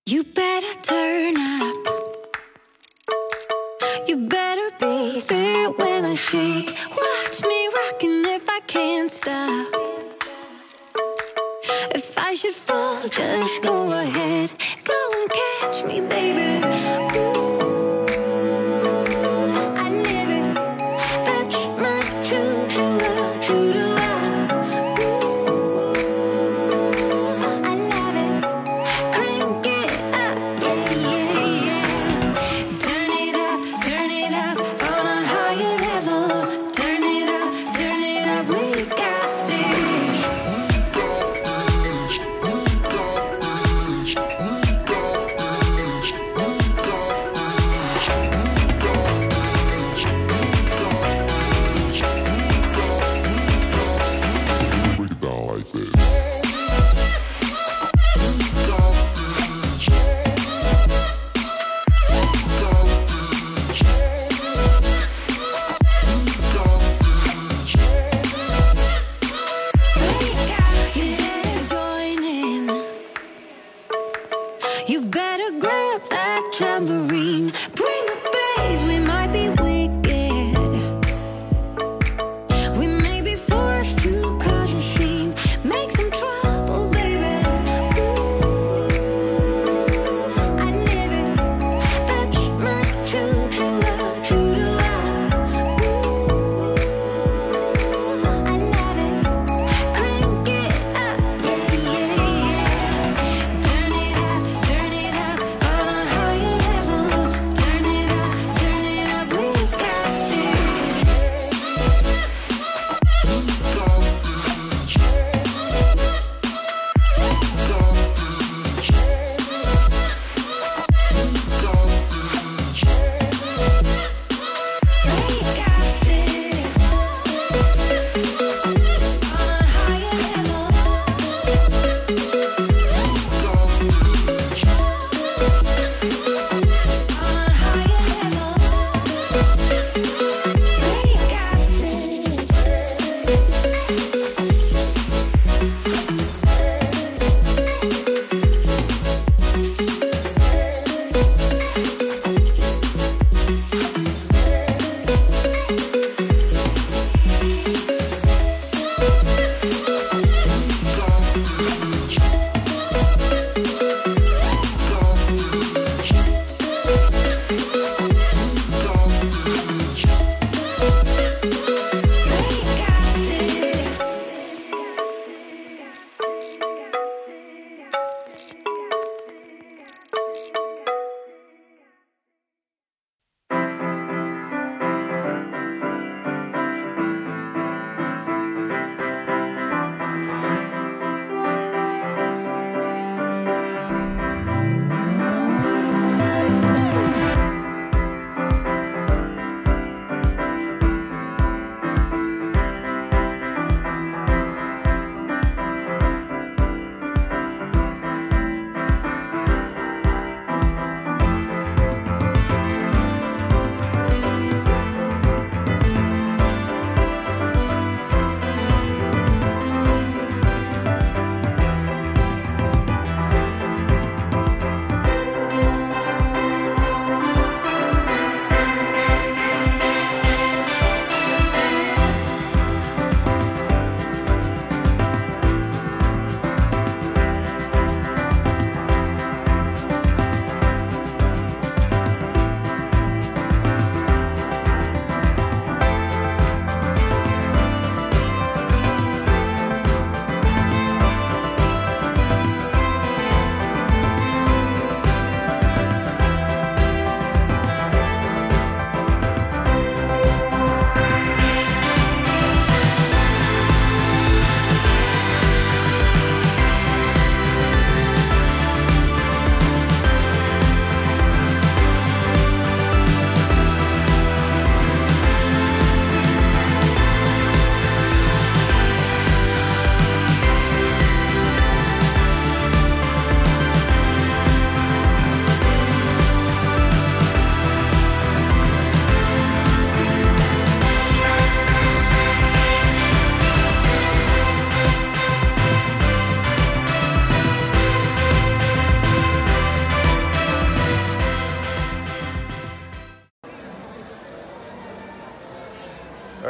You better turn up. You better be there when I shake. Watch me rocking if I can't stop. If I should fall, just go ahead. Go and catch me, baby. Ooh, I live it. That's my choo-choo-la, choo-choo-la. Ooh, I love it. Crank it up, yeah, yeah, yeah. Turn it up on a higher level. Turn it up, we got this. Break it down like this. You better grab that tambourine. Bring the bass, we might be wicked. We may be forced to cause a scene. Make some trouble, baby. Ooh, I live it. That's my choo-choo-la, choo-choo-la. Ooh, I love it. Crank it up, yeah, yeah, yeah. Turn it up on a higher level. Turn it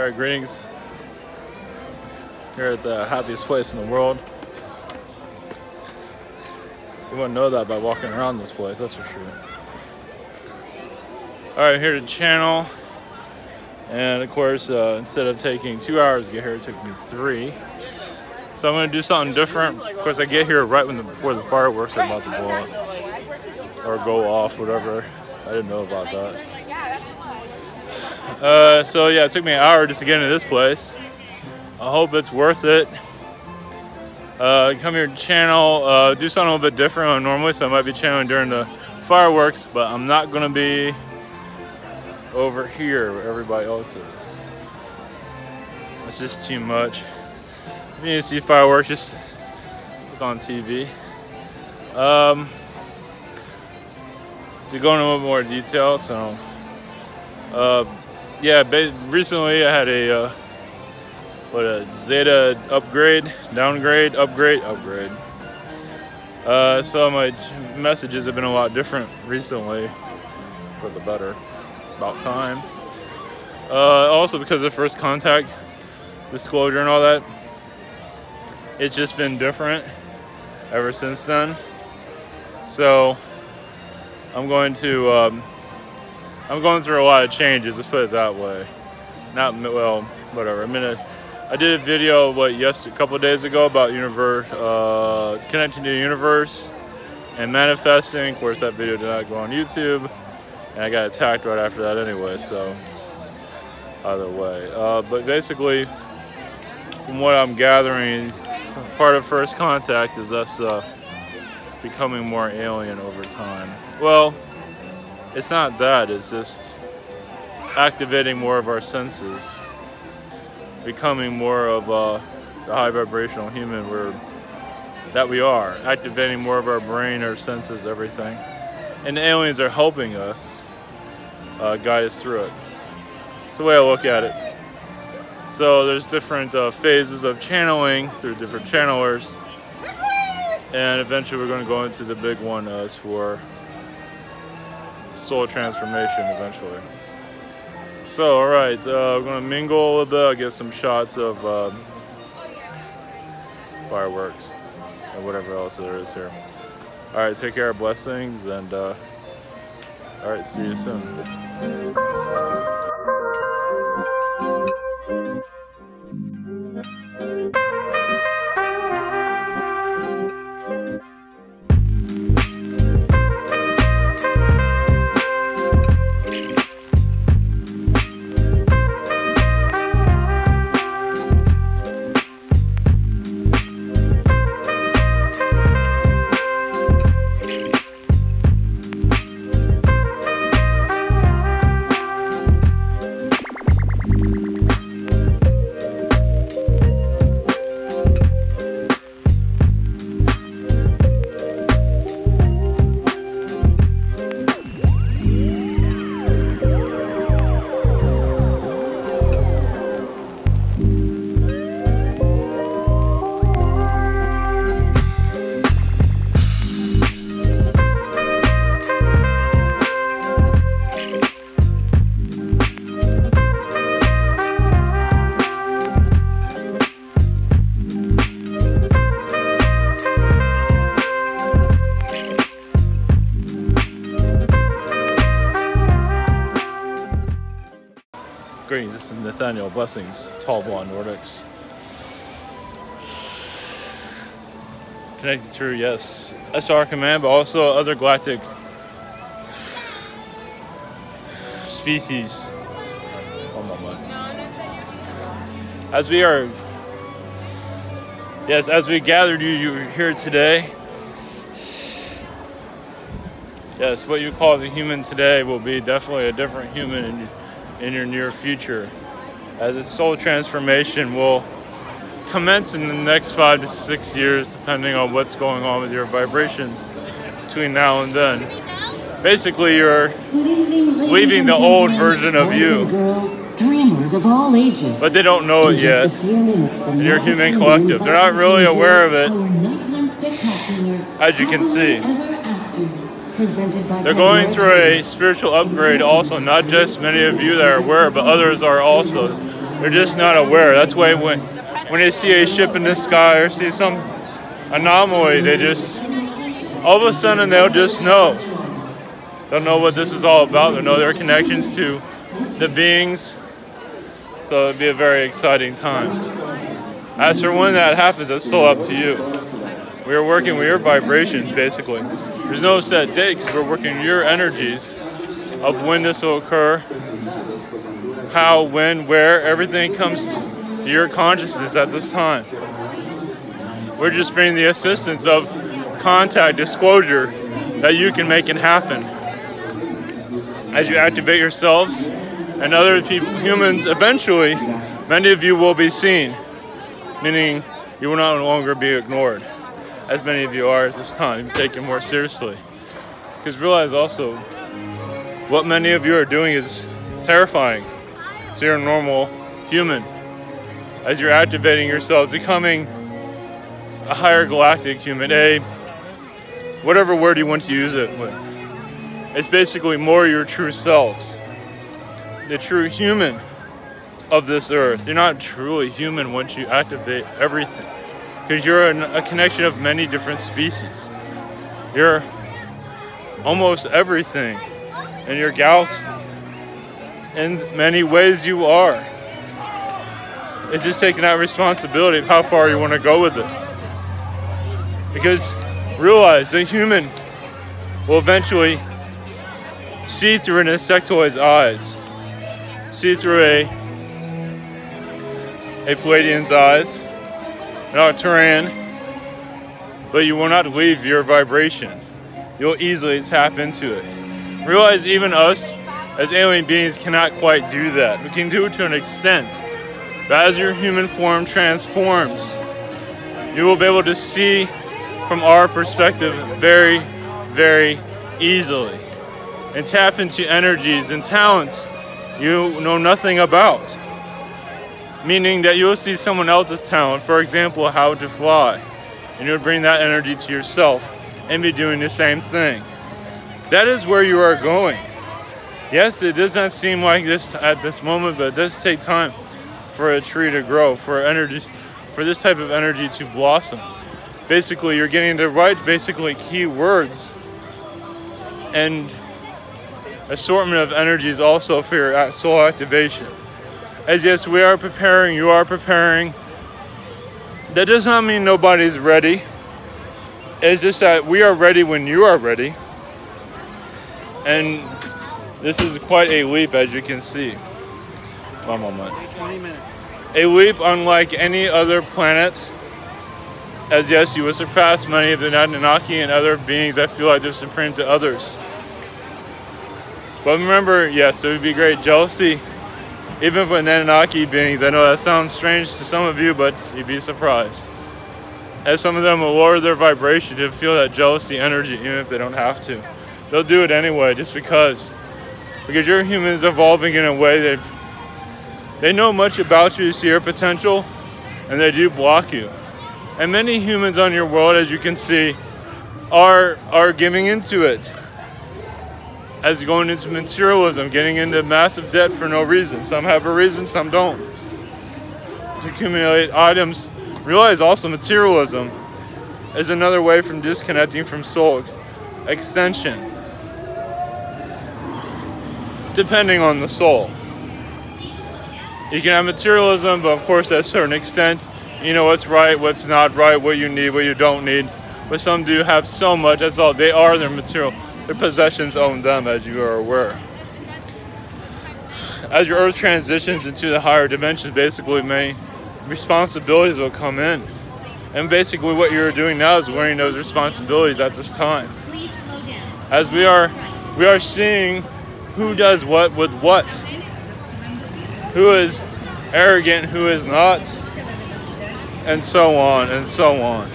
Alright, greetings. Here at the happiest place in the world. You wouldn't know that by walking around this place, that's for sure. Alright, here to channel. And of course, instead of taking 2 hours to get here, it took me 3. So I'm going to do something different. Of course, I get here right before the fireworks are about to blow up. Or go off, whatever. I didn't know about that. So yeah, it took me an hour just to get into this place. I hope it's worth it. Come here to channel, do something a little bit different than normally, so I might be channeling during the fireworks, but I'm not gonna be over here where everybody else is. That's just too much. If you need to see fireworks, just look on TV. To go into a little more detail, so yeah, recently I had a Zeta upgrade, downgrade, upgrade. So my messages have been a lot different recently, for the better. About time. Also because of first contact disclosure and all that, it's just been different ever since then. So I'm going through a lot of changes, let's put it that way. Not, well, whatever. I did a video, a couple of days ago about universe, connecting to the universe and manifesting. Of course, that video did not go on YouTube, and I got attacked right after that anyway, so either way. But basically, from what I'm gathering, part of first contact is us becoming more alien over time. Well, it's not that, it's just activating more of our senses, becoming more of the high vibrational human that we are, activating more of our brain, our senses, everything. And the aliens are helping us guide us through it. It's the way I look at it. So there's different phases of channeling through different channelers, and eventually we're going to go into the big one as for soul transformation eventually. So, alright, we're going to mingle a little bit. I'll get some shots of fireworks and whatever else there is here. Alright, take care, blessings, and alright, see you soon. Greetings, this is Nathaniel, blessings, Tall Blonde Nordics. Connected through, yes, SR Command, but also other galactic species. Oh my God. As we are, yes, as we gathered you here today, yes, what you call the human today will be definitely a different human in your near future, as its soul transformation will commence in the next 5 to 6 years, depending on what's going on with your vibrations between now and then. Basically, you're leaving the old version of you, dreamers of all ages, but they don't know it yet. And your human collective, they're not really aware of it, as you can see. They're going through a spiritual upgrade also, not just many of you that are aware, but others are also They're just not aware. That's why when they see a ship in the sky or see some anomaly, they just, all of a sudden they'll just know. They'll know what this is all about. They'll know their connections to the beings. So it'll be a very exciting time. As for when that happens, it's still up to you. We are working with your vibrations, basically. There's no set date because we're working your energies of when this will occur, how, when, where, everything comes to your consciousness at this time. We're just bringing the assistance of contact, disclosure, that you can make it happen. As you activate yourselves and other people, humans, eventually, many of you will be seen, meaning you will no longer be ignored, as many of you are at this time, taken more seriously. Because realize also, what many of you are doing is terrifying to your normal human. As you're activating yourself, becoming a higher galactic human, whatever word you want to use it with. It's basically more your true selves. The true human of this earth. You're not truly human once you activate everything. Because you're a connection of many different species. You're almost everything in your galaxy. In many ways you are. It's just taking that responsibility of how far you want to go with it. Because realize the human will eventually see through an insectoid's eyes. See through a Palladian's eyes, an Arcturian, but you will not leave your vibration. You'll easily tap into it. Realize even us, as alien beings, cannot quite do that. We can do it to an extent. But as your human form transforms, you will be able to see from our perspective very, very easily. And tap into energies and talents you know nothing about. Meaning that you'll see someone else's talent, for example, how to fly. And you'll bring that energy to yourself and be doing the same thing. That is where you are going. Yes, it does not seem like this at this moment, but it does take time for a tree to grow, for this type of energy to blossom. Basically, you're getting the right, key words and assortment of energies also for your soul activation. As yes, we are preparing, you are preparing. That does not mean nobody's ready. It's just that we are ready when you are ready. And this is quite a leap, as you can see. One moment. 20 minutes. A leap unlike any other planet. As yes, you will surpass many of the Annuaki and other beings that feel like they're supreme to others. But remember, yes, it would be great jealousy. Even for the Annuaki beings, I know that sounds strange to some of you, but you'd be surprised. As some of them will lower their vibration to feel that jealousy energy, even if they don't have to. They'll do it anyway, just because. Because your humans evolving in a way that they know much about you, see your potential, and they do block you. And many humans on your world, as you can see, are giving into it. As going into materialism, getting into massive debt for no reason. Some have a reason, some don't. To accumulate items. Realize also materialism is another way from disconnecting from soul extension. Depending on the soul. You can have materialism, but of course at a certain extent, you know what's right, what's not right, what you need, what you don't need. But some do have so much, that's all. They are their material. Their possessions own them, as you are aware. As your earth transitions into the higher dimensions, basically many responsibilities will come in. And basically what you're doing now is wearing those responsibilities at this time. As we are seeing who does what with what. Who is arrogant, who is not, and so on and so on.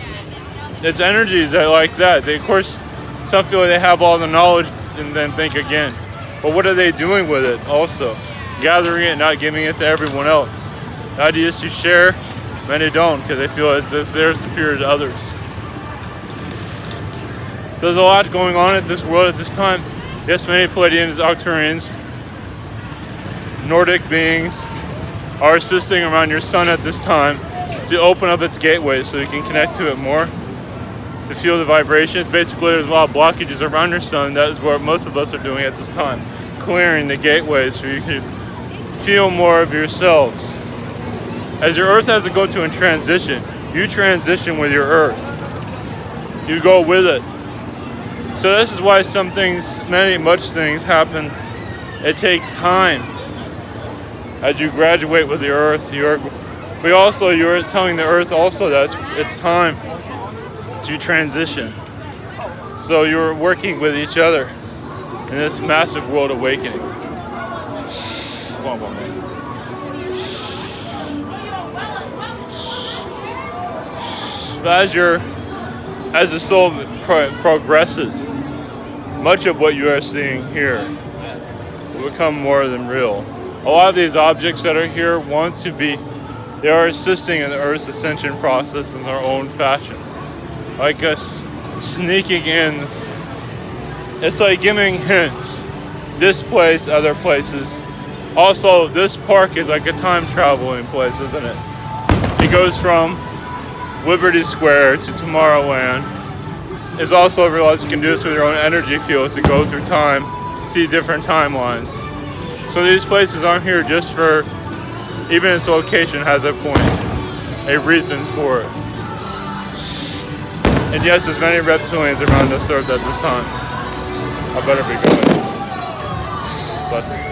It's energies that like that. They, of course, some feel like they have all the knowledge and then think again. But what are they doing with it also? Gathering it, not giving it to everyone else. The idea is to share, many don't because they feel it's they're superior to others. So there's a lot going on at this world at this time. Yes, many Palladians, Arcturians, Nordic beings, are assisting around your sun at this time to open up its gateway so you can connect to it more, to feel the vibrations. Basically, there's a lot of blockages around your sun. That is what most of us are doing at this time, clearing the gateways so you can feel more of yourselves. As your earth has to go to a transition, you transition with your earth. You go with it. So this is why some things, much things happen. It takes time. As you graduate with the earth, you're telling the earth also that it's time to transition. So you're working with each other in this massive world awakening. Come on, man. But as the soul progresses, much of what you are seeing here will become more than real. A lot of these objects that are here they are assisting in the Earth's ascension process in their own fashion. Like us sneaking in, it's like giving hints. This place, other places. Also, this park is like a time traveling place, isn't it? It goes from Liberty Square to Tomorrowland. It's also realized you can do this with your own energy fields to go through time, see different timelines. So these places aren't here just for, even its location has a point, a reason for it. And yes, there's many reptilians around this earth at this time. I better be going. Blessings.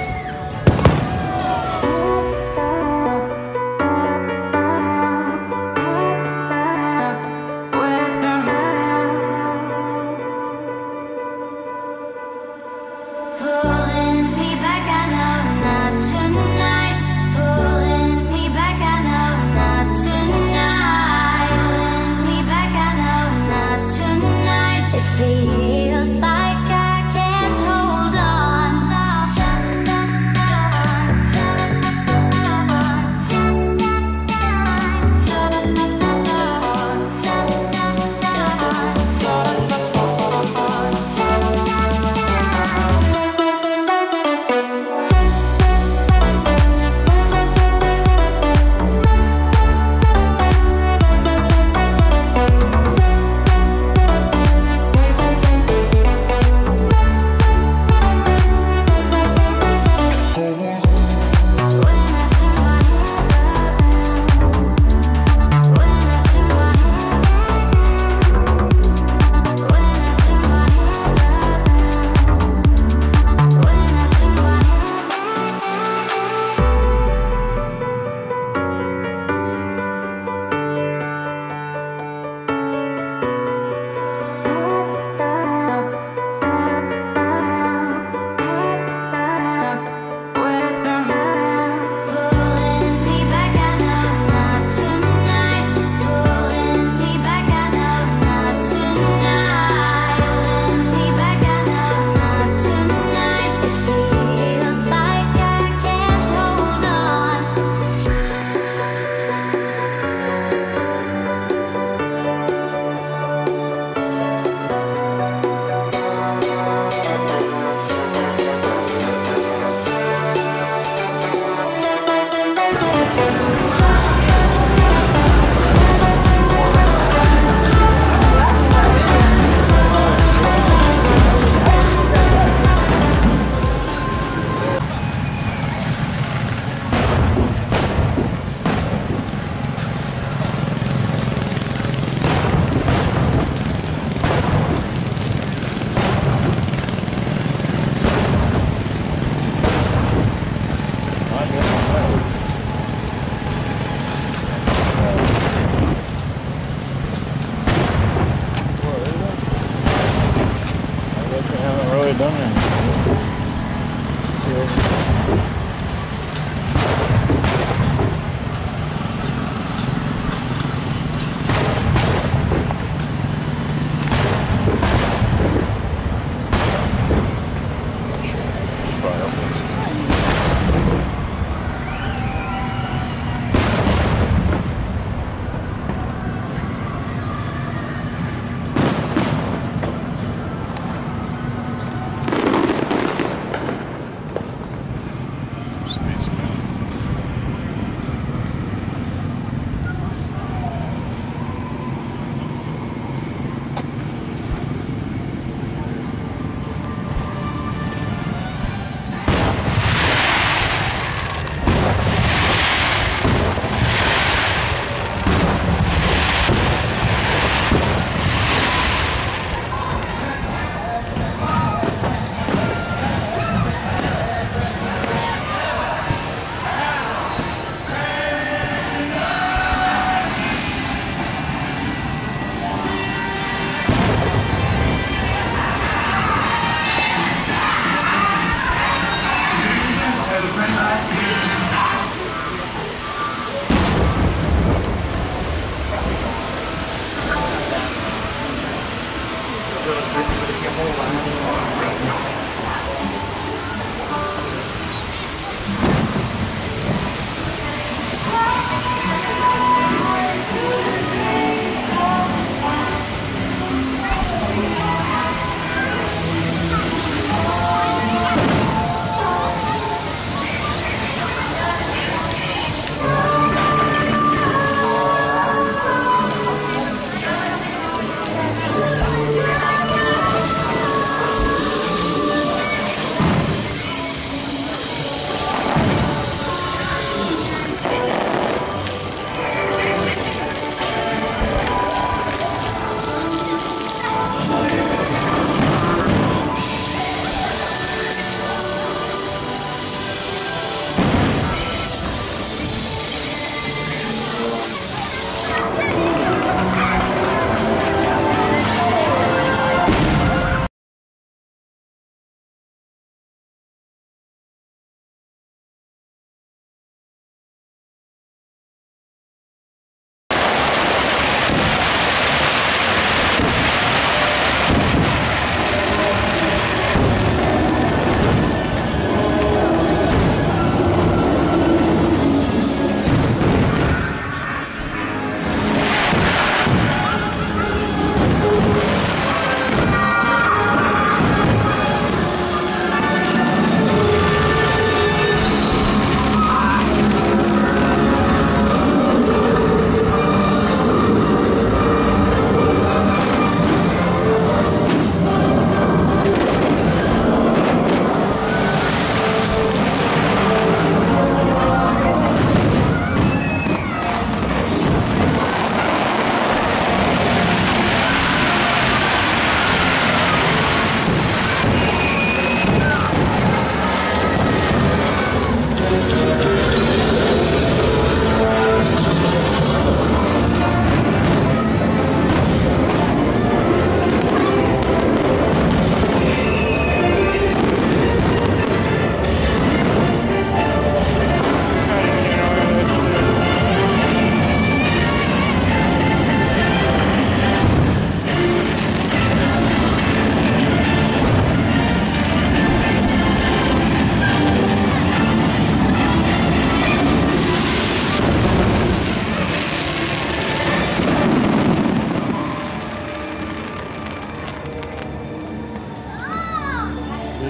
And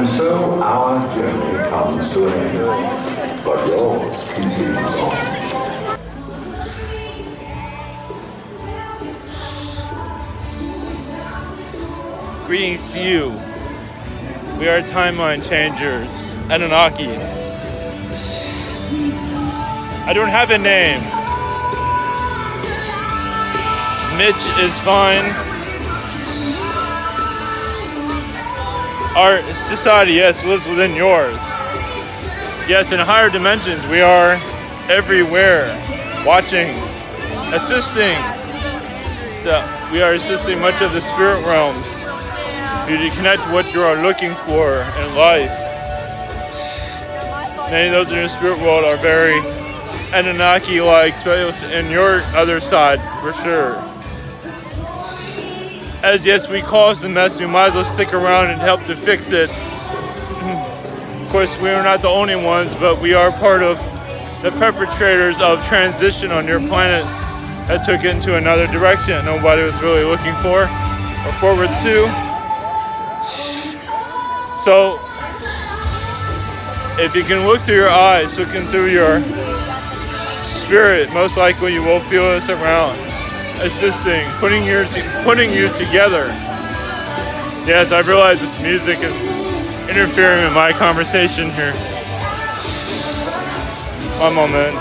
so our journey comes to an end, but yours continues on. Greetings to you. We are timeline changers, Annuaki. I don't have a name. Mitch is fine. Our society, yes, lives within yours. Yes, in higher dimensions, we are everywhere, watching, assisting. We are assisting much of the spirit realms for you to connect to what you are looking for in life. Many of those in the spirit world are very Annuaki-like, especially in your other side, for sure. As yes, we caused the mess, we might as well stick around and help to fix it. Of course, we are not the only ones, but we are part of the perpetrators of transition on your planet that took it into another direction that nobody was really looking for or forward to. So, if you can look through your eyes, looking through your spirit, most likely you will feel us around, assisting, putting you together. Yes, I realize this music is interfering with my conversation here. One moment.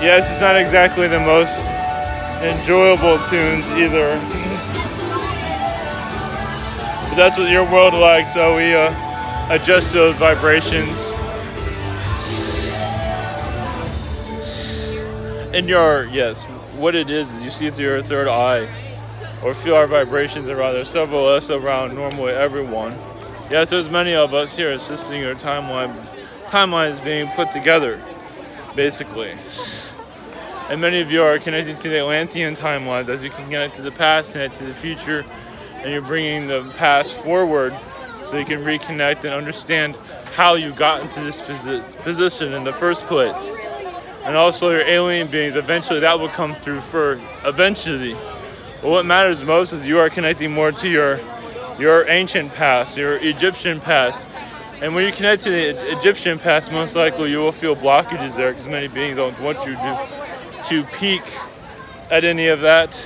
Yes, it's not exactly the most enjoyable tunes either. But that's what your world likes, so we adjust those vibrations. And yes, what it is you see through your third eye, or feel our vibrations around. There's several of us around, normally everyone. Yes, there's many of us here assisting your timeline. Timeline is being put together, basically. And many of you are connecting to the Atlantean timelines, as you can connect to the past, connect to the future, and you're bringing the past forward so you can reconnect and understand how you got into this position in the first place. And also your alien beings, eventually that will come through eventually. But what matters most is you are connecting more to your ancient past, your Egyptian past. And when you connect to the Egyptian past, most likely you will feel blockages there, because many beings don't want you to peek at any of that.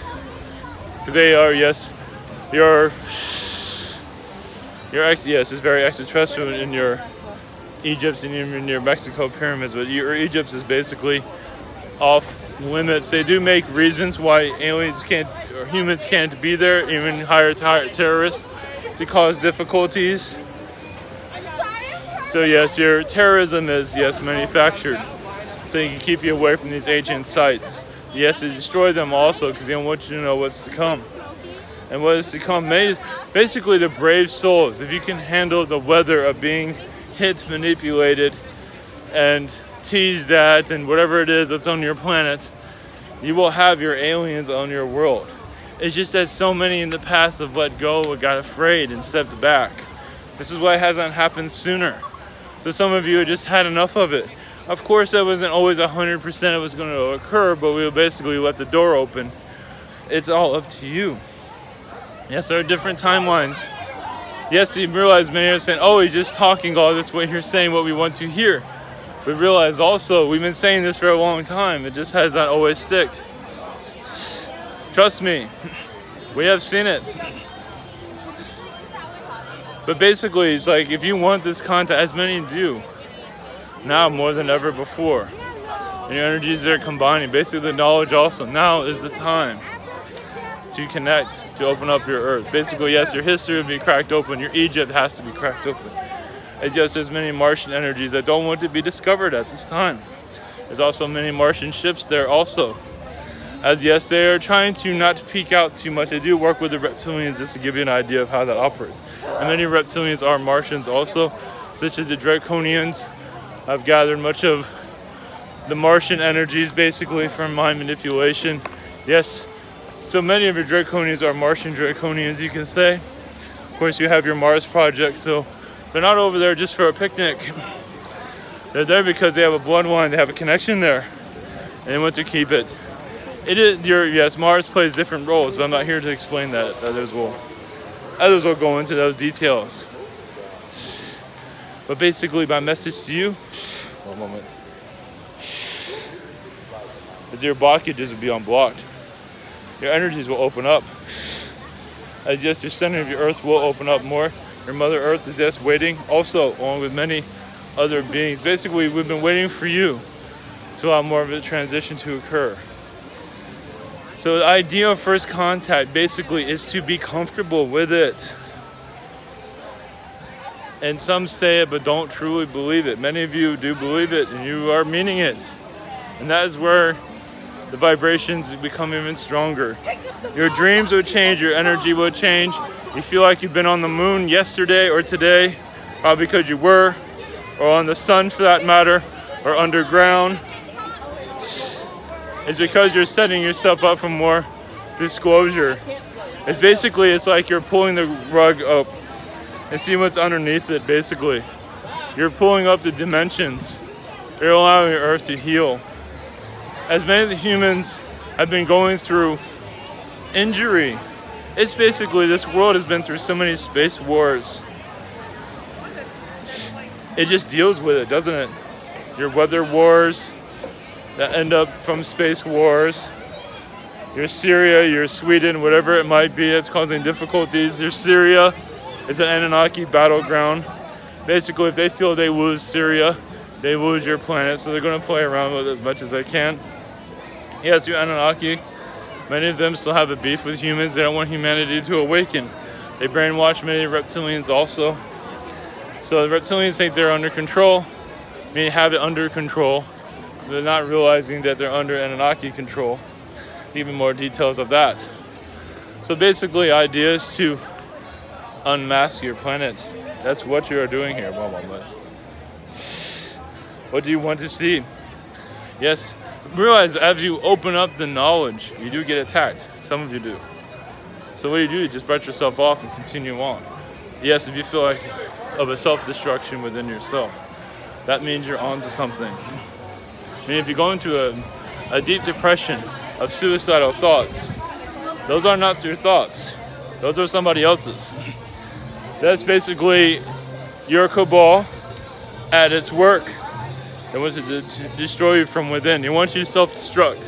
Because they are, yes, yes, it's very extraterrestrial in your Egypt and even in your Mexico pyramids, but your Egypt is basically off limits. They do make reasons why aliens can't, or humans can't be there, even hire terrorists to cause difficulties. So yes, your terrorism is, yes, manufactured so you can keep you away from these ancient sites. Yes, to destroy them also, because they don't want you to know what's to come. And what is to come, basically the brave souls, if you can handle the weather of being hit, manipulated, and teased at, and whatever it is that's on your planet, you will have your aliens on your world. It's just that so many in the past have let go, got afraid, and stepped back. This is why it hasn't happened sooner. So some of you have just had enough of it. Of course, that wasn't always 100% it was going to occur, but we basically let the door open. It's all up to you. Yes, there are different timelines. Yes, you realize many are saying, oh, he's just talking all this way here, saying what we want to hear. But realize also, we've been saying this for a long time. It just has not always sticked. Trust me, we have seen it. But basically, it's like, if you want this content, as many do, now more than ever before, and your energies are combining, basically the knowledge also, now is the time to connect, to open up your earth. Basically, yes, your history will be cracked open, your Egypt has to be cracked open. It's just there's many Martian energies that don't want to be discovered at this time. There's also many Martian ships there also. As yes, they are trying to not peek out too much. They do work with the reptilians just to give you an idea of how that operates. And many reptilians are Martians also, such as the Draconians. I've gathered much of the Martian energies, basically, from mind manipulation. Yes, so many of your draconians are Martian draconians, you can say. Of course, you have your Mars project, so they're not over there just for a picnic. They're there because they have a bloodline, they have a connection there, and they want to keep it. Yes, Mars plays different roles, but I'm not here to explain that. Others will go into those details. But basically, my message to you, one moment, is your blockages will be unblocked. Your energies will open up. As yes, your center of your earth will open up more. Your Mother Earth is just waiting, also, along with many other beings. Basically, we've been waiting for you to allow more of a transition to occur. So the idea of first contact basically is to be comfortable with it. And some say it but don't truly believe it. Many of you do believe it and you are meaning it. And that is where the vibrations become even stronger. Your dreams will change, your energy will change. You feel like you've been on the moon yesterday or today, probably because you were, or on the sun for that matter, or underground. It's because you're setting yourself up for more disclosure. It's like you're pulling the rug up and see what's underneath it, basically. You're pulling up the dimensions. You're allowing your earth to heal. As many of the humans have been going through injury, it's basically this world has been through so many space wars. It just deals with it, doesn't it? Your weather wars that end up from space wars. Your Syria, your Sweden, whatever it might be that's causing difficulties. Your Syria is an Annuaki battleground. Basically, if they feel they lose Syria, they lose your planet, so they're going to play around with it as much as they can. Yes, your Annuaki, many of them still have a beef with humans. They don't want humanity to awaken. They brainwash many reptilians also. So the reptilians think they're under control, meaning have it under control. They're not realizing that they're under Anunnaki control. Even more details of that. So basically, idea is to unmask your planet. That's what you are doing here. One moment. What do you want to see? Yes, realize as you open up the knowledge, you do get attacked. Some of you do. So what do? You just brush yourself off and continue on. Yes, if you feel like of a self-destruction within yourself, that means you're on to something. I mean, if you go into a deep depression of suicidal thoughts, those are not your thoughts. Those are somebody else's. That's basically your cabal at its work. It wants to destroy you from within. It wants you to self-destruct.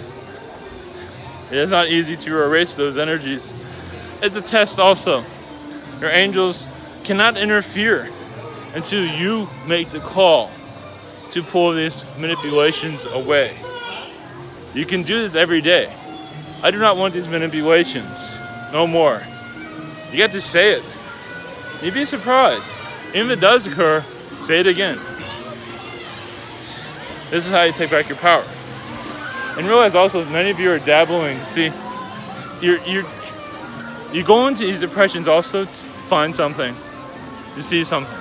It is not easy to erase those energies. It's a test also. Your angels cannot interfere until you make the call to pull these manipulations away. You can do this every day. I do not want these manipulations. No more. You got to say it. You'd be surprised. Even if it does occur, say it again. This is how you take back your power. And realize also, many of you are dabbling to see, you go into these depressions also to find something, to see something.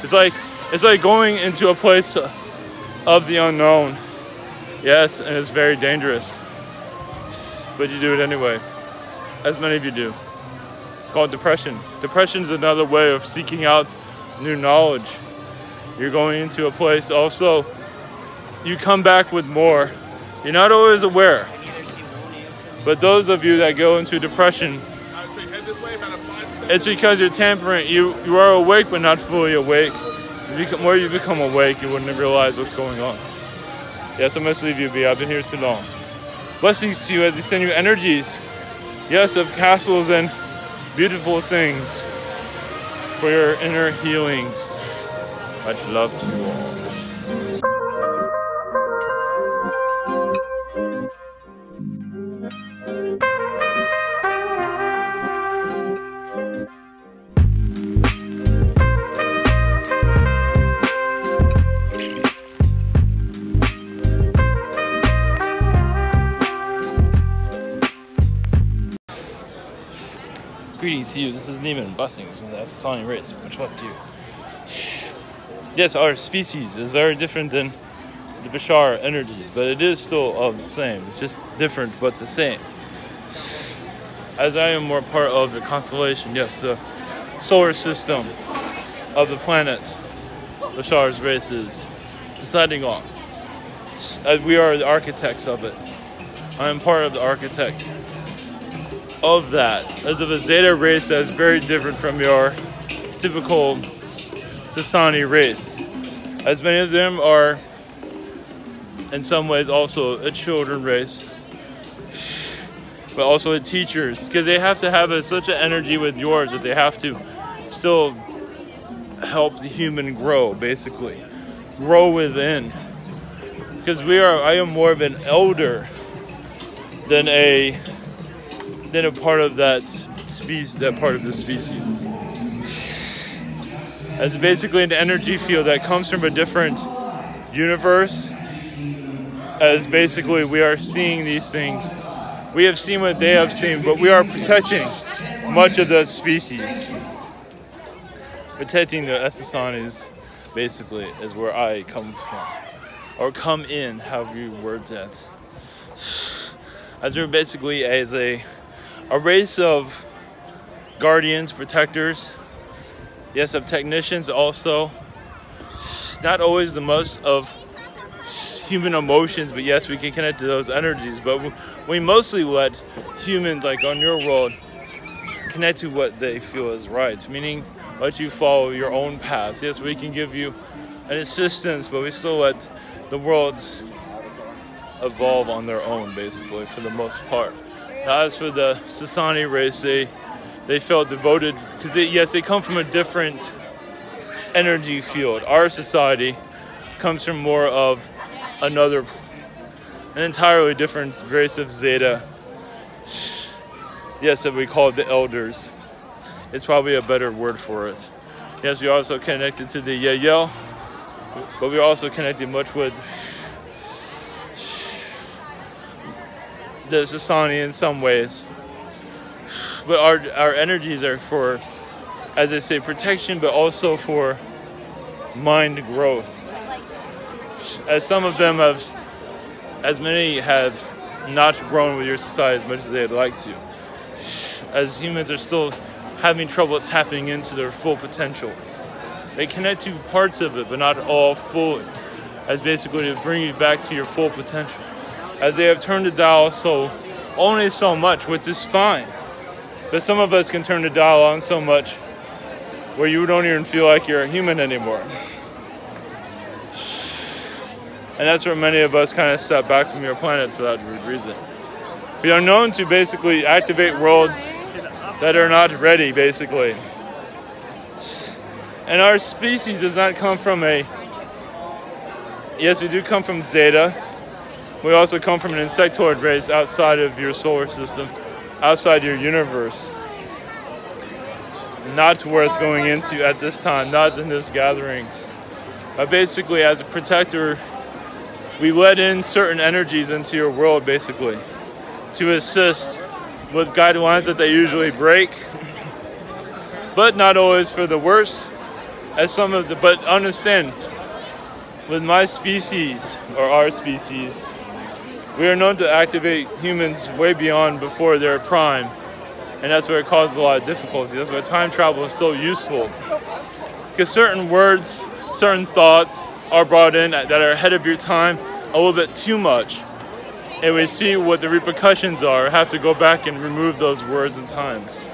It's like going into a place of the unknown. Yes, and it's very dangerous. But you do it anyway, as many of you do. It's called depression. Depression is another way of seeking out new knowledge. You're going into a place also, you come back with more. You're not always aware. But those of you that go into depression, it's because you're tampering. You are awake but not fully awake. The more you become awake, you wouldn't realize what's going on. Yes, I must leave you be. I've been here too long. Blessings to you as we send you energies, yes, of castles and beautiful things for your inner healings. Much love to you all. Greetings to you. This is Neiman. Blessings from the Essassani race. Much love to you. Yes, our species is very different than the Bashar energies, but it is still of the same. It's just different, but the same. As I am more part of the constellation, yes, the solar system of the planet Bashar's race is deciding on. As we are the architects of it. I am part of the architect of that. As of a Zeta race that is very different from your typical Essassani race. As many of them are in some ways also a children race, but also the teachers, because they have to have such an energy with yours that they have to still help the human grow, basically. Grow within. Because I am more of an elder than a part of that species, As basically an energy field that comes from a different universe, as basically we are seeing these things. We have seen what they have seen, but we are protecting much of the species. Protecting the Essassanis, basically, is where I come from. Or come in, however you word that. As we're basically as a race of guardians, protectors, yes, of technicians also. Not always the most of human emotions, but yes, we can connect to those energies. But we mostly let humans, like on your world, connect to what they feel is right, meaning let you follow your own paths. Yes, we can give you an assistance, but we still let the worlds evolve on their own, basically, for the most part. Now, as for the Essassani race, they felt devoted because yes, they come from a different energy field. Our society comes from more of an entirely different race of Zeta. Yes, that we call the elders. It's probably a better word for it. Yes, we also connected to the Yael, but we also connected much with the Essassani in some ways. But our energies are for, as I say, protection, but also for mind growth. As some of them have, as many have not grown with your society as much as they'd like to. As humans are still having trouble tapping into their full potentials. They connect to parts of it, but not all fully. As basically to bring you back to your full potential. As they have turned the dial only so much, which is fine. But some of us can turn the dial on so much where you don't even feel like you're a human anymore. And that's where many of us kind of step back from your planet for that reason. We are known to basically activate worlds that are not ready, basically. And our species does not come from yes, we do come from Zeta. We also come from an insectoid race outside of your solar system, outside your universe. Not worth going into at this time, not in this gathering. But basically, as a protector, we let in certain energies into your world, basically, to assist with guidelines that they usually break, but not always for the worse. But understand, with my species, or our species, we are known to activate humans way beyond before their prime, and that's where it causes a lot of difficulty. That's why time travel is so useful, because certain words, certain thoughts are brought in that are ahead of your time a little bit too much, and we see what the repercussions are, have to go back and remove those words and times.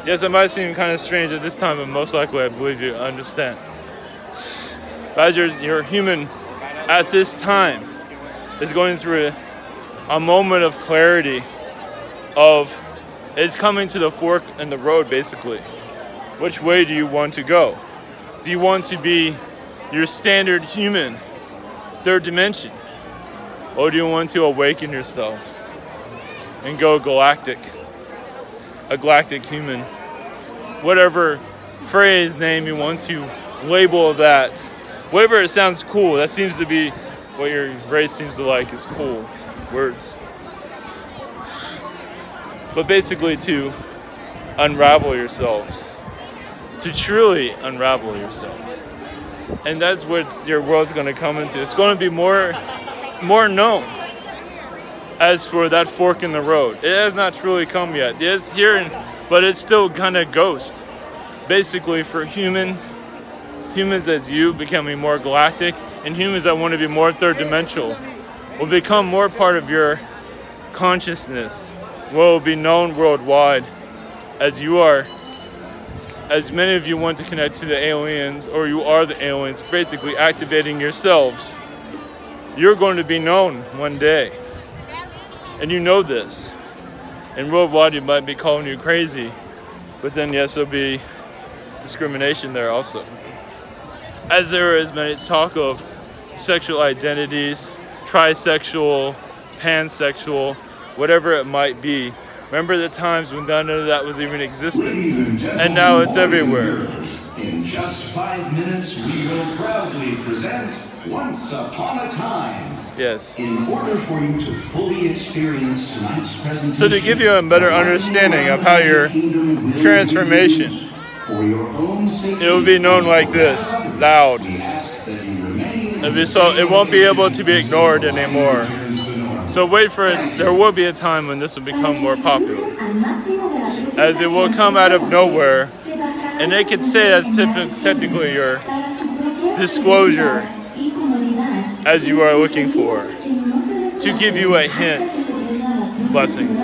Yes, it might seem kind of strange at this time, but most likely I believe you understand. But as your human at this time is going through a moment of clarity, is coming to the fork in the road, basically. Which way do you want to go? Do you want to be your standard human, third dimension? Or do you want to awaken yourself and go galactic? A galactic human. Whatever phrase, name you want to label that. Whatever it sounds cool, that seems to be what your race seems to like, is cool words. But basically to unravel yourselves. To truly unravel yourselves. And that's what your world's going to come into. It's going to be more known. As for that fork in the road, it has not truly come yet. It is here, but it's still kind of ghost. Basically, for humans as you becoming more galactic, and humans that want to be more third dimensional, will become more part of your consciousness. Will be known worldwide as you are. As many of you want to connect to the aliens, or you are the aliens, basically activating yourselves. You're going to be known one day. And you know this. And worldwide you might be calling you crazy. But then yes, there'll be discrimination there also. As there is many talk of sexual identities, trisexual, pansexual, whatever it might be. Remember the times when none of that was even existent. And now it's everywhere. In just 5 minutes, we will proudly present Once Upon a Time. Yes. In order for you to fully experience tonight's presentation, so to give you a better understanding of how your transformation, it will be known like this, loud. It won't be able to be ignored anymore. So wait for it. There will be a time when this will become more popular. As it will come out of nowhere, and they could say that's technically your disclosure as you are looking for, to give you a hint. Blessings.